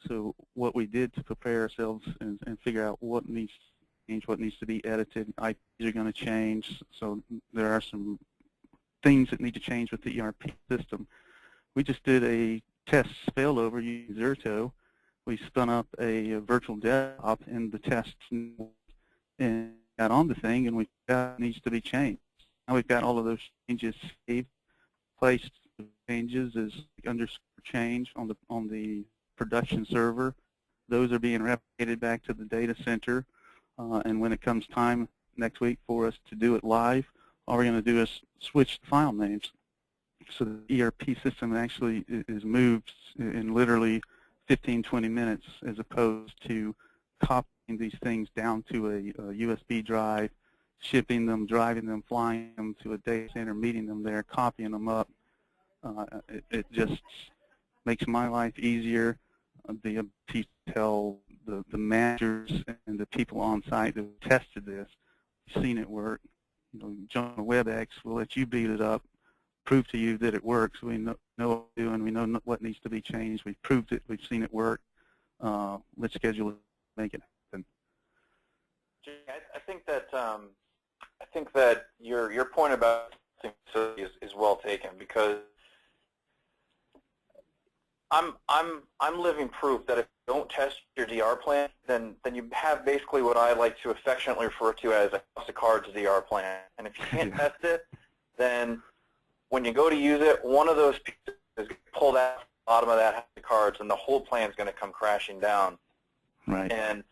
So what we did to prepare ourselves and figure out what needs to change, what needs to be edited, IPs are going to change, so there are some things that need to change with the ERP system. We just did a test failover using Zerto. We spun up a virtual desktop in the test and got on the thing, and we got needs to be changed. Now we've got all of those changes saved, placed changes as underscore change on the production server. Those are being replicated back to the data center, and when it comes time next week for us to do it live, all we're going to do is switch the file names. So the ERP system actually is moved in literally 15, 20 minutes, as opposed to copying these things down to a USB drive, shipping them, driving them, flying them to a data center, meeting them there, copying them up. It just makes my life easier. The ability to tell the managers and the people on site that have tested this, seen it work. You know, jump on WebEx, we'll let you beat it up, prove to you that it works. We know what we're doing. We know what needs to be changed. We've proved it. We've seen it work. Let's schedule it, make it happen. I think that your point about is well taken, because I'm living proof that if you don't test your DR plan, then you have basically what I like to affectionately refer to as a house of cards DR plan. And if you can't test it, then when you go to use it, one of those pieces is pulled out the bottom of that house of cards, and the whole plan is going to come crashing down. Right. And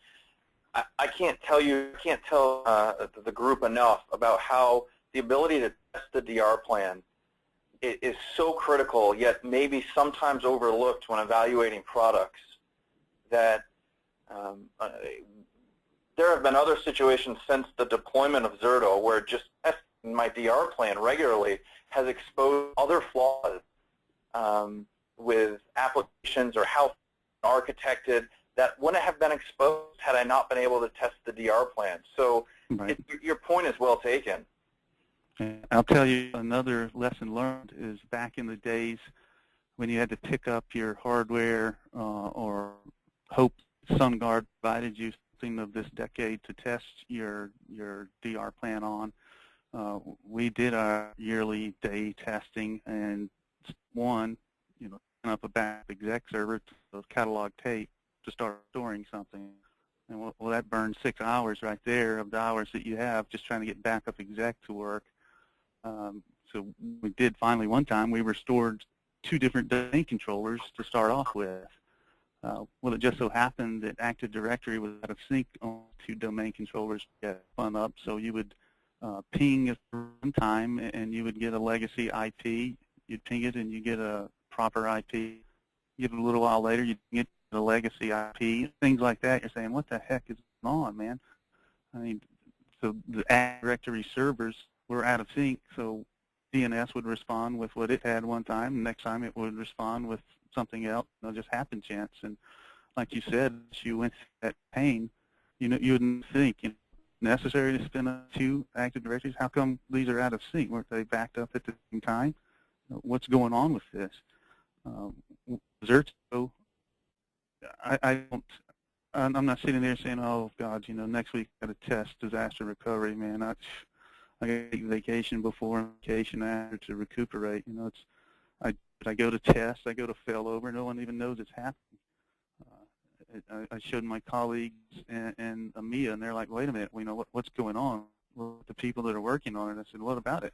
I can't tell the group enough about how the ability to test the DR plan is so critical, yet maybe sometimes overlooked when evaluating products. That there have been other situations since the deployment of Zerto where just testing my DR plan regularly has exposed other flaws with applications or how architected that wouldn't have been exposed had I not been able to test the DR plan. So right. Your point is well taken. I'll tell you another lesson learned is back in the days when you had to pick up your hardware or hope SunGuard provided you something of this decade to test your DR plan on. We did our yearly day testing, and one, set up a backup exec server to catalog tape to start storing something. And well, that burned 6 hours right there of the hours that you have just trying to get backup exec to work. So we did finally one time, we restored 2 different domain controllers to start off with. Well, it just so happened that Active Directory was out of sync on 2 domain controllers to get spun up. So you would ping at one time, and you would get a legacy IP. You'd ping it, and you get a proper IP. Get a little while later, you get the legacy IP, things like that. You're saying, what the heck is going on, man? I mean, so the Active Directory servers were out of sync, so DNS would respond with what it had one time, and next time it would respond with something else, just happen chance. And like you said, as you went through that pain, you wouldn't think necessary to spin up 2 Active Directories. How come these are out of sync? Weren't they backed up at the same time? What's going on with this? Zerto, I'm not sitting there saying, oh God, next week I got to test disaster recovery, man. I got to take vacation before and vacation after to recuperate. I go to test, I go to failover, no one even knows it's happening. I showed my colleagues and EMEA, and they're like, wait a minute, what's going on with the people that are working on it? I said, what about it?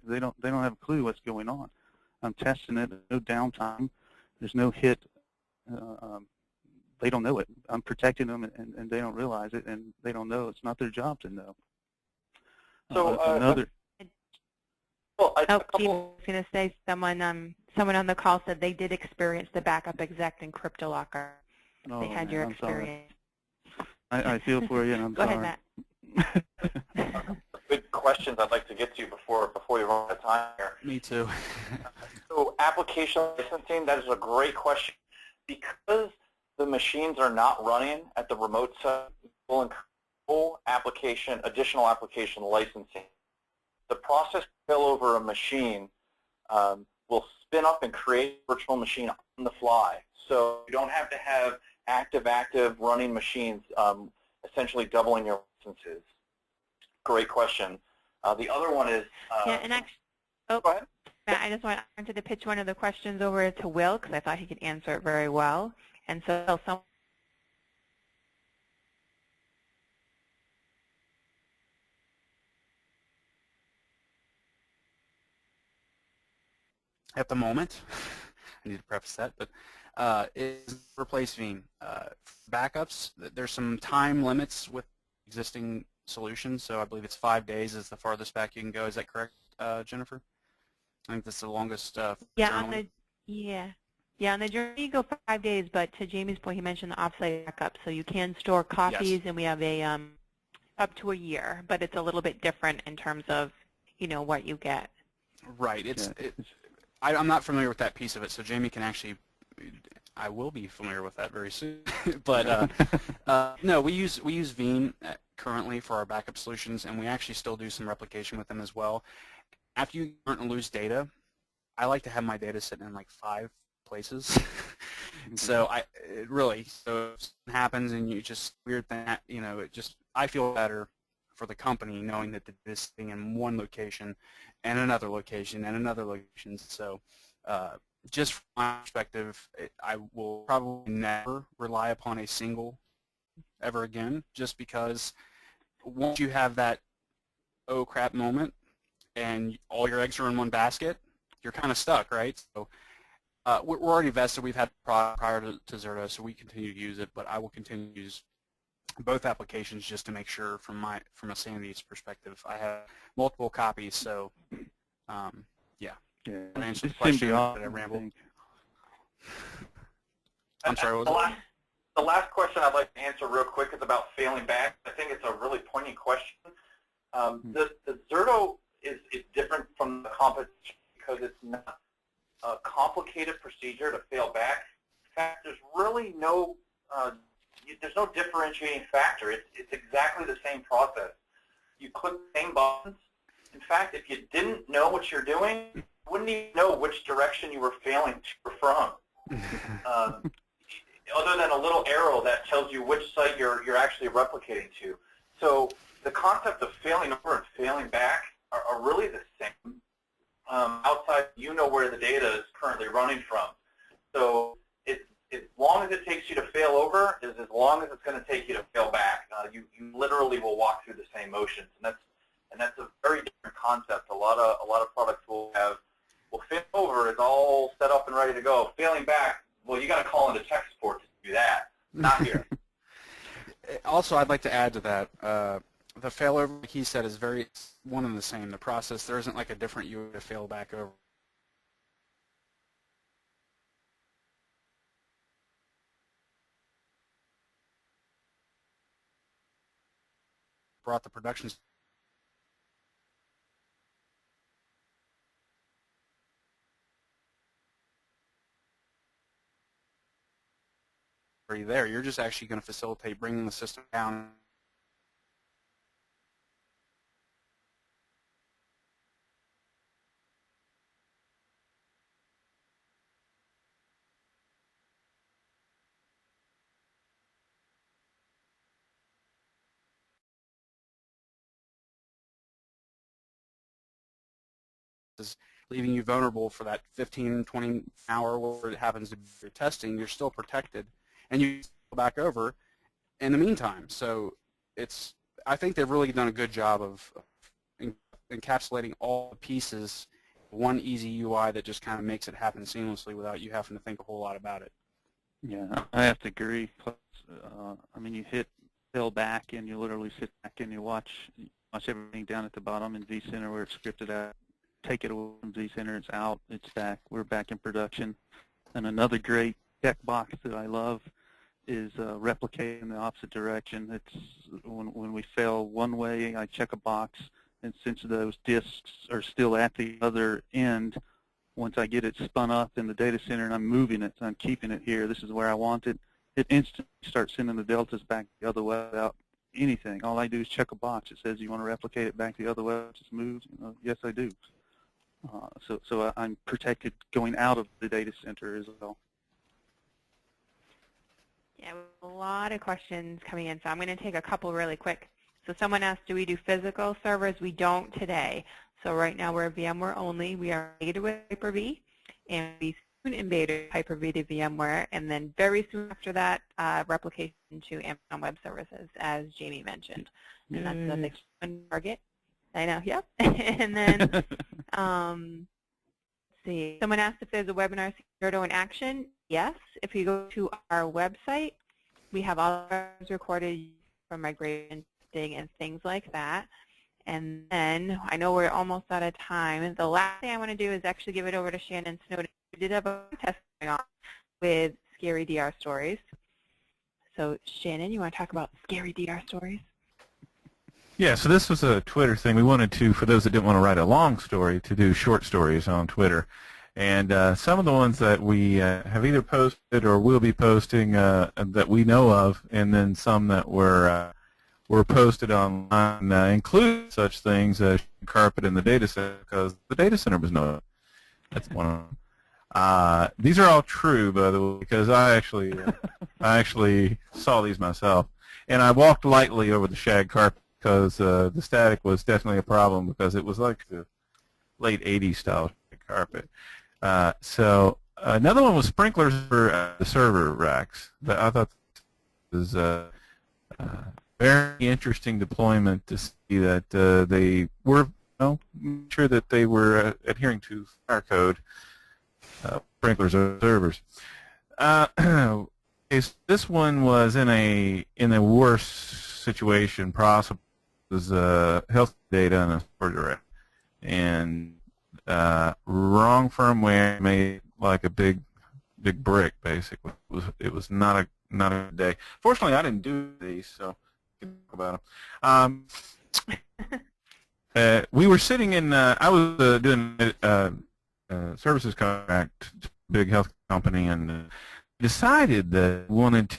They don't have a clue what's going on. I'm testing it, no downtime, there's no hit. They don't know it. I'm protecting them, and they don't realize it, and they don't know. It's not their job to know. So Jayme, I was going to say someone on the call said they did experience the backup exec and CryptoLocker. They had your experience. I feel for you, and I'm Go sorry. ahead, Matt. Good questions I'd like to get to before we run out of time here. Me too. So application licensing, that is a great question. Because the machines are not running at the remote site, will encourage additional application licensing. The process to fill over a machine will spin up and create a virtual machine on the fly. So you don't have to have active running machines, essentially doubling your licenses. Great question. The other one is... yeah, and actually, go ahead. Matt, I just wanted to pitch one of the questions over to Will because I thought he could answer it very well. And so At the moment, I need to preface that, but is replace Veeam. Backups, there's some time limits with existing solutions, so I believe it's 5 days is the farthest back you can go. Is that correct, Jennifer? I think that's the longest. yeah, on the journey you go 5 days, but to Jamie's point, he mentioned the offsite backup, so you can store copies, yes. And we have a up to a year, but it's a little bit different in terms of what you get. Right. I'm not familiar with that piece of it, so Jayme can actually. I will be familiar with that very soon. But no, we use Veeam currently for our backup solutions, and we actually still do some replication with them as well. After you learn to lose data, I like to have my data sitting in like 5 places. So it so if something happens and you just weird thing, I feel better for the company knowing that this thing in one location and another location and another location. So just from my perspective, I will probably never rely upon a single ever again, just because once you have that oh crap moment and all your eggs are in one basket, you're kind of stuck, right? So we're already vested. We've had prior to Zerto, so we continue to use it, but I will continue to use both applications just to make sure from a sanity perspective I have multiple copies. So yeah. That answers the question. Did I ramble? I'm sorry, what was it? The last question I'd like to answer real quick is about failing back. I think it's a really poignant question. The Zerto is different from the competition because it's not a complicated procedure to fail back. In fact, there's really no differentiating factor. It's exactly the same process. You click the same buttons. In fact, if you didn't know what you're doing, you wouldn't even know which direction you were failing to or from. Other than a little arrow that tells you which site you're actually replicating to. So the concept of failing over and failing back are really the same. Outside, you know where the data is currently running from. So as long as it takes you to fail over is as long as it's going to take you to fail back. You literally will walk through the same motions, and that's a very different concept. A lot of products will fail over. It's all set up and ready to go. Failing back, well, you got to call into tech support to do that. Not here. Also, I'd like to add to that. The failover, like he said, is very one and the same. The process, there isn't like a different UI to fail back over. Brought the production there. You're just actually going to facilitate bringing the system down. Leaving you vulnerable for that 15, 20 hour where it happens to be your testing. You're still protected, and you go back over in the meantime. So I think they've really done a good job of encapsulating all the pieces in one easy UI that just kind of makes it happen seamlessly without you having to think a whole lot about it. Yeah, I have to agree. Plus, I mean, you hit fail back, and you literally sit back and you watch everything down at the bottom in vCenter where it's scripted out. Take it away from vCenter, it's out, it's back, we're back in production. And another great checkbox that I love is replicating in the opposite direction. It's when we fail one way, I check a box, and since those disks are still at the other end, once I get it spun up in the data center and I'm moving it, I'm keeping it here, this is where I want it, it instantly starts sending the deltas back the other way without anything. All I do is check a box. It says, you want to replicate it back the other way, it just moves. Yes, I do. So I'm protected going out of the data center as well. Yeah, a lot of questions coming in, so I'm going to take a couple really quick. So someone asked, do we do physical servers? We don't today. So right now we're VMware only. We are beta with Hyper-V, and we soon in beta Hyper-V to VMware, and then very soon after that, replication to Amazon Web Services, as Jayme mentioned. And that's the next one target. I know, yep. And then, let's see. Someone asked if there's a webinar Zerto in action. Yes. If you go to our website, we have all of ours recorded for migration testing and things like that. And then, I know we're almost out of time. The last thing I want to do is actually give it over to Shannon Snowden. We did have a test going on with Scary DR stories. So, Shannon, you want to talk about Scary DR stories? Yeah, so this was a Twitter thing. We wanted to, for those that didn't want to write a long story, to do short stories on Twitter. And some of the ones that we have either posted or will be posting that we know of, and then some that were posted online include such things as carpet in the data center, because the data center was no. That's one of them. These are all true, by the way, because I actually saw these myself. And I walked lightly over the shag carpet, because the static was definitely a problem, because it was like the late 80s style carpet. So another one was sprinklers for the server racks. I thought this was very interesting deployment to see that they were sure that they were adhering to fire code, sprinklers on servers. This one was in the worst situation possible. It was health data on a storage array, and wrong firmware made like a big brick. Basically, it was not a good day. Fortunately, I didn't do these, so I can talk about them. We were sitting in. I was doing a services contract to a big health company, and decided that we wanted to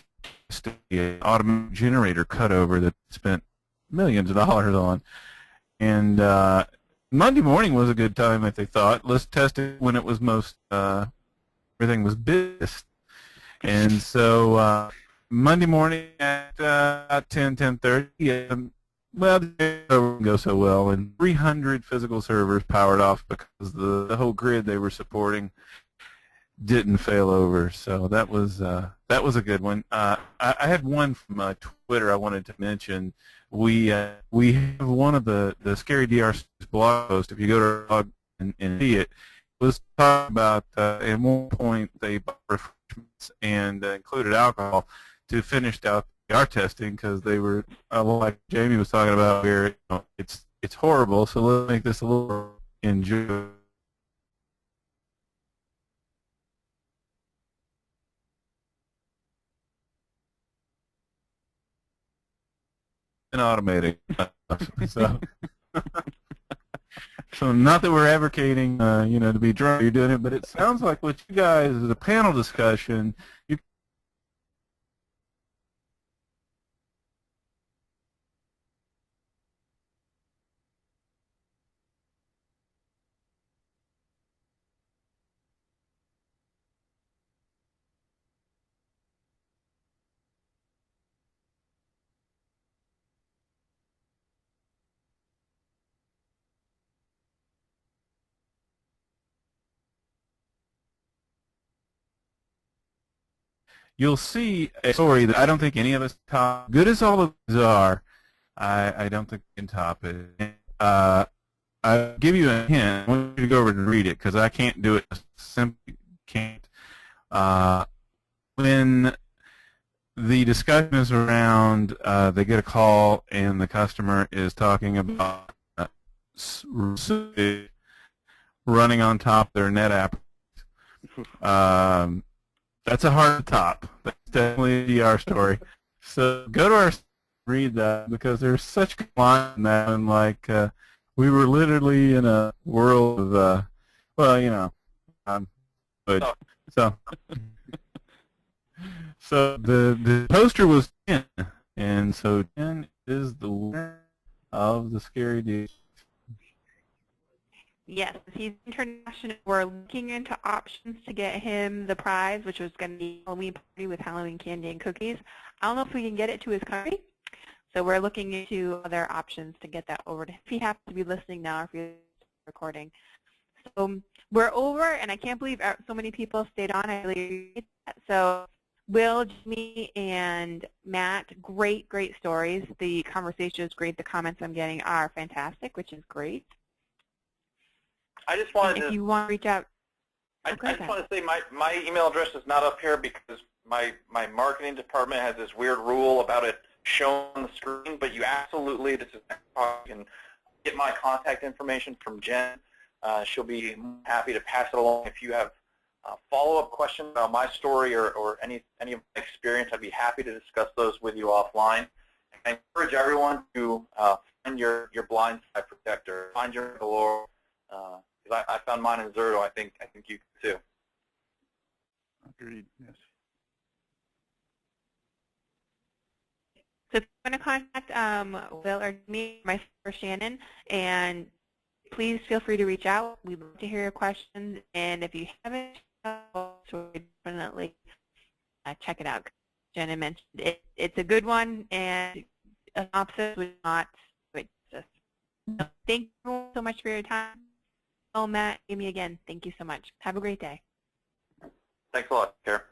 test an automatic generator cutover that spent millions of dollars on. And Monday morning was a good time that they thought, let's test it when it was most, everything was busiest. And so Monday morning at 10:30, well, the server didn't go so well, and 300 physical servers powered off because the whole grid they were supporting didn't fail over. So that was a good one. I had one from Twitter I wanted to mention. We have one of the Scary DR blog posts. If you go to our blog and see it, was talking about at one point they bought refreshments and included alcohol to finish out DR testing because they were like Jayme was talking about here. It's horrible, so let's make this a little enjoyable. And automating. So, so not that we're advocating, to be drunk. You're doing it, but it sounds like what you guys is a panel discussion. You'll see a story that I don't think any of us top. Good as all of these are, I don't think we can top it. I'll give you a hint. I want you to go over and read it because I can't do it. Simply can't. When the discussion is around, they get a call and the customer is talking about running on top of their net app. That's a hard top. That's definitely a DR story. So go to our read that because there's such good line in that, and like we were literally in a world of good. So the poster was 10, and so 10 is the winner of the Scary DR. Yes, he's international. We're looking into options to get him the prize, which was going to be a Halloween party with Halloween candy and cookies. I don't know if we can get it to his country, so we're looking into other options to get that over to him. If he happens to be listening now, or if he's recording. So we're over, and I can't believe so many people stayed on. I really appreciate that. So Will, Jayme, and Matt, great stories. The conversation is great. The comments I'm getting are fantastic, which is great. I just wanted if you want to reach out, I just want to say my email address is not up here because my marketing department has this weird rule about it shown on the screen, but you absolutely, this is, you can get my contact information from Jen. She'll be happy to pass it along. If you have follow-up questions about my story or any of my experience, I'd be happy to discuss those with you offline. And I encourage everyone to find your blind side protector, find your galore. I found mine in Zerto. I think you can too. Agreed. Yes. So if you want to contact Will or me, my or Shannon, and please feel free to reach out. We'd love to hear your questions, and if you haven't, so definitely check it out. Shannon mentioned it. It's a good one, and an opposite would not exist. So thank you so much for your time. Oh, Matt, Amy, again, thank you so much. Have a great day. Thanks a lot. Care.